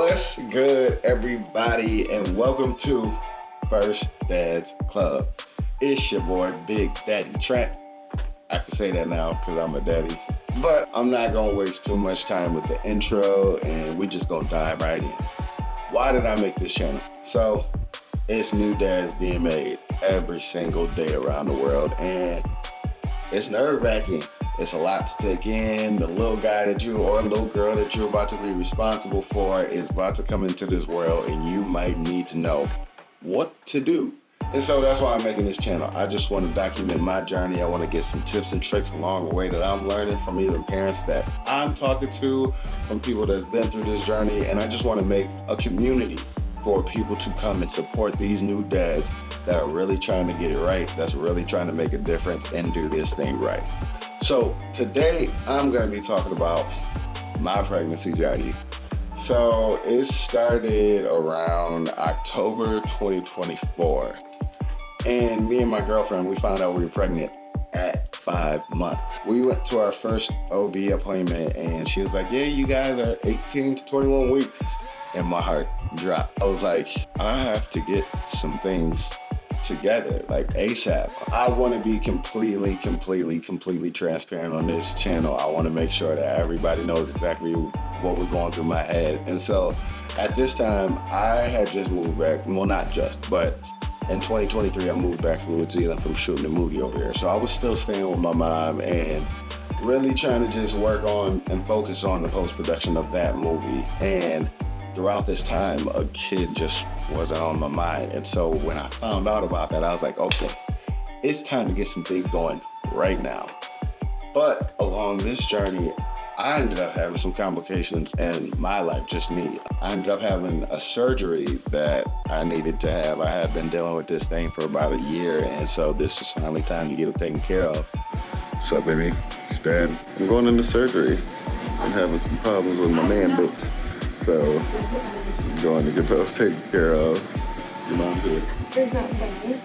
What's good, everybody, and welcome to First Dad's Club. It's your boy, Big Daddy Trent. I can say that now because I'm a daddy, but I'm not gonna waste too much time with the intro, and we just gonna dive right in. Why did I make this channel? So, it's new dads being made every single day around the world, and it's nerve-wracking. It's a lot to take in. The little guy that you or little girl that you're about to be responsible for is about to come into this world, and you might need to know what to do. And so that's why I'm making this channel. I just want to document my journey. I want to get some tips and tricks along the way that I'm learning from either parents that I'm talking to, from people that's been through this journey, and I just want to make a community for people to come and support these new dads that are really trying to get it right, that's really trying to make a difference and do this thing right. So today I'm going to be talking about my pregnancy journey. So it started around October 2024, and me and my girlfriend, we found out we were pregnant at 5 months. We went to our first OB appointment, and she was like, yeah, you guys are 18 to 21 weeks. And my heart dropped. I was like, I have to get some things together, like ASAP. I want to be completely transparent on this channel. I want to make sure that everybody knows exactly what was going through my head. And so at this time, I had just moved back. Well, not just, but in 2023, I moved back from New Zealand from shooting a movie over here. So I was still staying with my mom and really trying to just work on and focus on the post-production of that movie. And throughout this time, a kid just wasn't on my mind. And so when I found out about that, I was like, okay, it's time to get some things going right now. But along this journey, I ended up having some complications in my life, just me. I ended up having a surgery that I needed to have. I had been dealing with this thing for about a year, and so this was finally time to get it taken care of. What's up, baby? It's Dad. I'm going into surgery. I'm having some problems with my man boots. So, I'm going to get those taken care of. Your mom's here. It's not funny.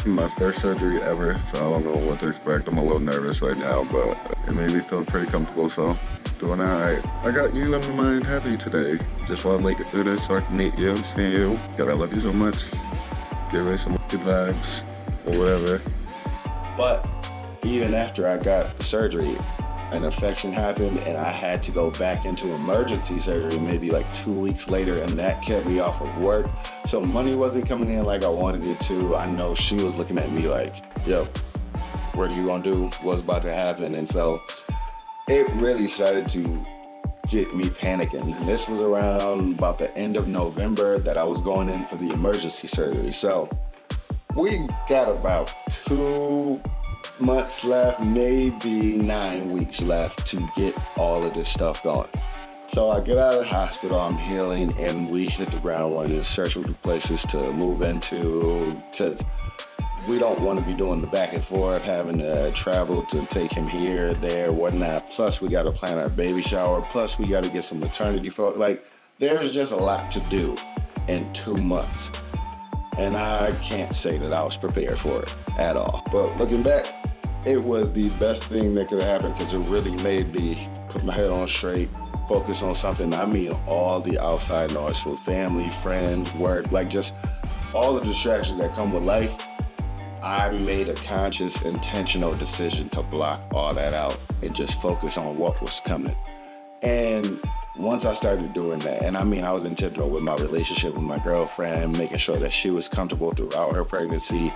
My first surgery ever, so I don't know what to expect. I'm a little nervous right now, but it made me feel pretty comfortable, so doing all right. I got you in my mind happy today. Just want to make it through this so I can meet you, see you. God, I love you so much. Give me some good vibes or whatever. But even after I got the surgery, an infection happened and I had to go back into emergency surgery maybe like 2 weeks later, and that kept me off of work. So money wasn't coming in like I wanted it to. I know she was looking at me like, yo, what are you gonna do? What's about to happen? And so it really started to get me panicking. And this was around about the end of November that I was going in for the emergency surgery. So we got about 2 months left, maybe 9 weeks left to get all of this stuff going. So I get out of the hospital, I'm healing, and we hit the ground running and search for places to move into. We don't want to be doing the back and forth, having to travel to take him here, there, whatnot. Plus we got to plan our baby shower. Plus we got to get some maternity photos. Like, there's just a lot to do in 2 months. And I can't say that I was prepared for it at all. But looking back, it was the best thing that could have happened because it really made me put my head on straight, focus on something. I mean, all the outside noise from family, friends, work, like just all the distractions that come with life. I made a conscious, intentional decision to block all that out and just focus on what was coming. And once I started doing that, and I mean, I was intentional with my relationship with my girlfriend, making sure that she was comfortable throughout her pregnancy.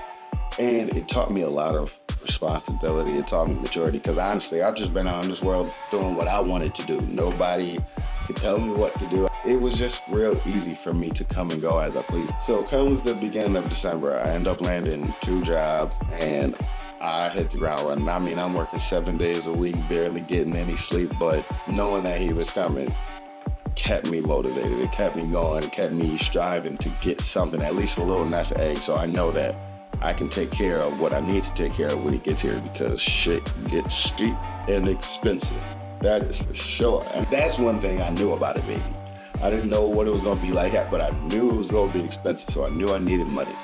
And it taught me a lot of responsibility. It taught me maturity, because honestly, I've just been out in this world doing what I wanted to do. Nobody could tell me what to do. It was just real easy for me to come and go as I please. So comes the beginning of December, I end up landing 2 jobs and I hit the ground running. I mean, I'm working 7 days a week, barely getting any sleep, but knowing that he was coming kept me motivated. It kept me going. It kept me striving to get something, at least a little nest egg, so I know that I can take care of what I need to take care of when he gets here, because shit gets steep and expensive. That is for sure. And that's one thing I knew about it, baby. I didn't know what it was going to be like, but I knew it was going to be expensive, so I knew I needed money.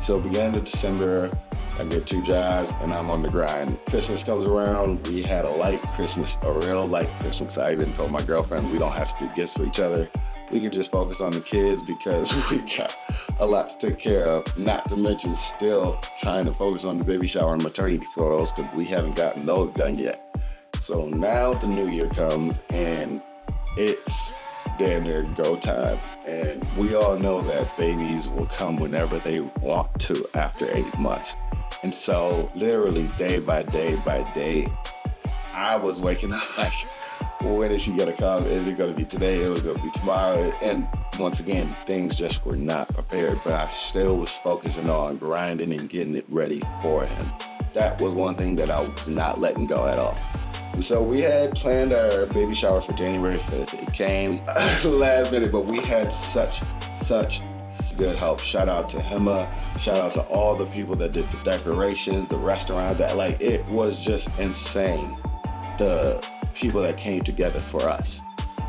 So beginning of December, I get 2 jobs and I'm on the grind. Christmas comes around, we had a light Christmas, a real light Christmas. I even told my girlfriend we don't have to do gifts for each other. we can just focus on the kids because we got a lot to take care of, not to mention still trying to focus on the baby shower and maternity photos because we haven't gotten those done yet. So now the new year comes and it's damn near go time. And we all know that babies will come whenever they want to after 8 months. And so literally day by day, I was waking up like, well, when is she gonna come? Is it gonna be today? Is it gonna be tomorrow? And once again, things just were not prepared, but I still was focusing on grinding and getting it ready for him. That was one thing that I was not letting go at all. And so we had planned our baby shower for January 5th. It came last minute, but we had such good help. Shout out to Hema. Shout out to all the people that did the decorations, the restaurant. That like it was just insane. The people that came together for us.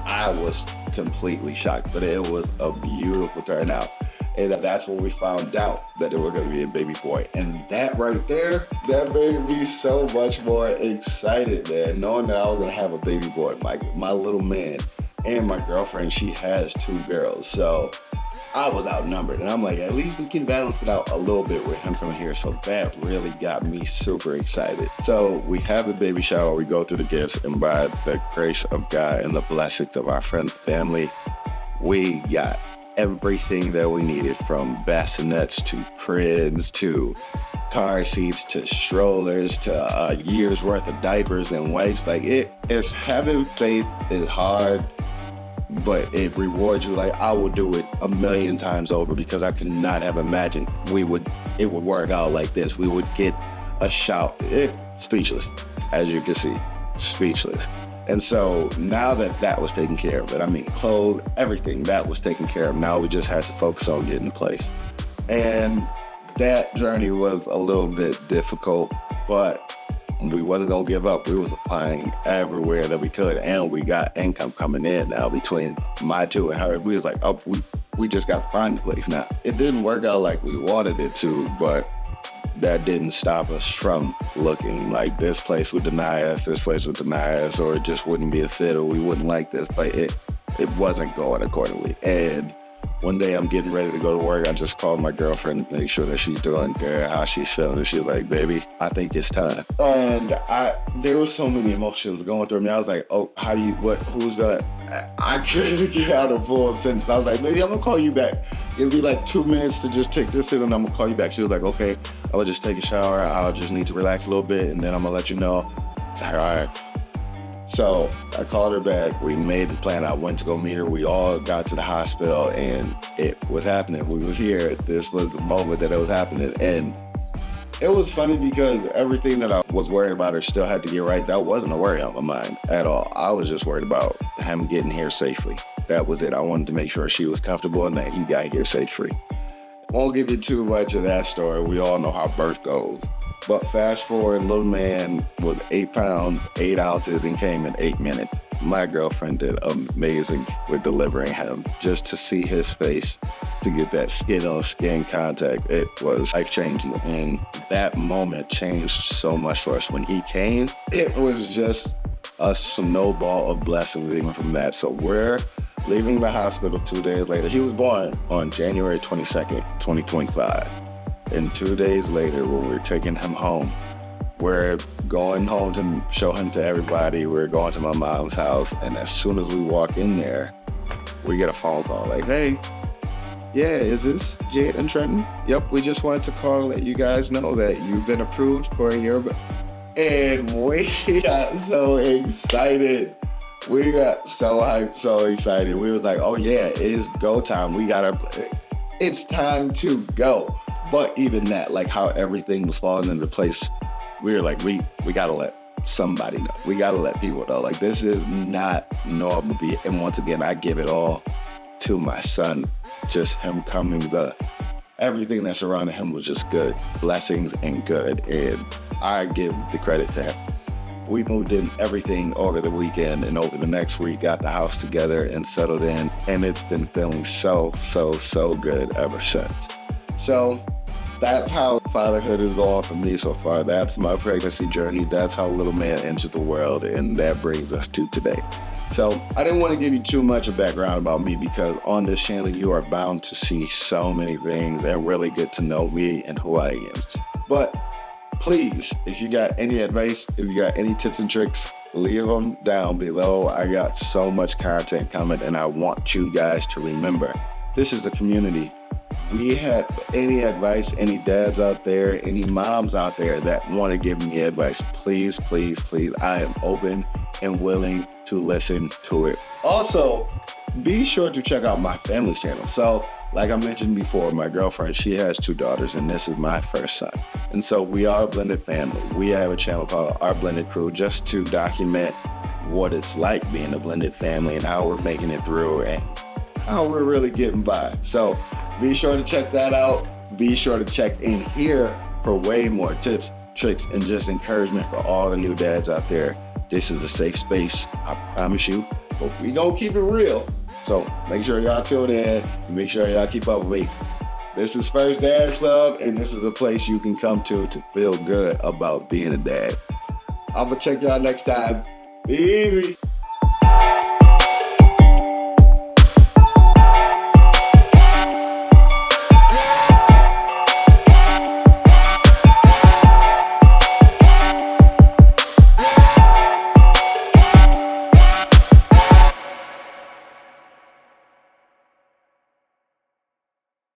I was completely shocked, but it was a beautiful turnout. And that's when we found out that it was going to be a baby boy. And that right there, that made me so much more excited, man, knowing that I was going to have a baby boy. My little man and my girlfriend, she has 2 girls. So I was outnumbered. And I'm like, at least we can balance it out a little bit with him coming here. So that really got me super excited. So we have the baby shower. We go through the gifts. And by the grace of God and the blessings of our friends, family, we got everything that we needed, from bassinets to cribs to car seats to strollers to a year's worth of diapers and wipes. Like if having faith is hard, but it rewards you, like I would do it a million times over, because I could not have imagined it would work out like this. We would get a shout. Speechless, as you can see, speechless. And so now that was taken care of, I mean, clothes, everything that was taken care of. Now we just had to focus on getting in place. And that journey was a little bit difficult, but we wasn't gonna give up. We was applying everywhere that we could, and we got income coming in now between my 2 and her. We was like, oh, we just got to find a place now. It didn't work out like we wanted it to, but that didn't stop us from looking. Like this place would deny us, this place would deny us, or it just wouldn't be a fit, or we wouldn't like this, but it wasn't going accordingly. And one day I'm getting ready to go to work. I just called my girlfriend to make sure that she's doing good, how she's feeling. And she's like, baby, I think it's time. And there were so many emotions going through me. I was like, oh, who's gonna, I couldn't get out a full sentence. I was like, baby, I'm gonna call you back. It'll be like 2 minutes to just take this in and I'm gonna call you back. She was like, okay, I'll just take a shower. I'll just need to relax a little bit and then I'm gonna let you know. I was like, all right. So I called her back. We made the plan. I went to go meet her. We all got to the hospital and it was happening. We was here. This was the moment that it was happening. And it was funny because everything that I was worried about or still had to get right, that wasn't a worry on my mind at all. I was just worried about him getting here safely. That was it. I wanted to make sure she was comfortable and that he got here safe-free. Won't give you too much of that story. We all know how birth goes. But fast forward, little man was 8 pounds, 8 ounces, and came in 8 minutes. My girlfriend did amazing with delivering him. Just to see his face, to get that skin-on-skin contact, it was life-changing. And that moment changed so much for us. When he came, it was just a snowball of blessings even from that. So we're leaving the hospital 2 days later. He was born on January 22nd, 2025. And 2 days later, when we're taking him home, we're going home to show him to everybody. We're going to my mom's house. And as soon as we walk in there, we get a phone call like, hey, yeah, is this Jade and Trenton? Yep, we just wanted to call and let you guys know that you've been approved for a year. And we got so excited. We got so hyped, so excited. We was like, oh yeah, it's go time. It's time to go. But even that, like how everything was falling into place, we were like, we gotta let somebody know. We gotta let people know. Like this is not normal. And once again, I give it all to my son. Just him coming, everything that surrounded him was just good. Blessings and good. And I give the credit to him. We moved in everything over the weekend, and over the next week got the house together and settled in, and it's been feeling so good ever since. So that's how fatherhood is going for me so far. That's my pregnancy journey. That's how little man entered the world, and that brings us to today. So I didn't want to give you too much of background about me because on this channel you are bound to see so many things and really get to know me and who I am. But please, if you got any advice, if you got any tips and tricks, leave them down below. I got so much content coming and I want you guys to remember, this is a community. We have any advice, any dads out there, any moms out there that want to give me advice, please, please, please, I am open and willing to listen to it. Also, be sure to check out my family's channel. So, like I mentioned before, my girlfriend, she has 2 daughters, and this is my first son. And so we are a blended family. We have a channel called Our Blended Crew just to document what it's like being a blended family and how we're making it through and how we're really getting by. So be sure to check that out. Be sure to check in here for way more tips, tricks, and just encouragement for all the new dads out there. This is a safe space, I promise you. But we gonna keep it real. So make sure y'all tune in and make sure y'all keep up with me. This is First Dad's Club, and this is a place you can come to feel good about being a dad. I'm gonna check y'all next time. Be easy.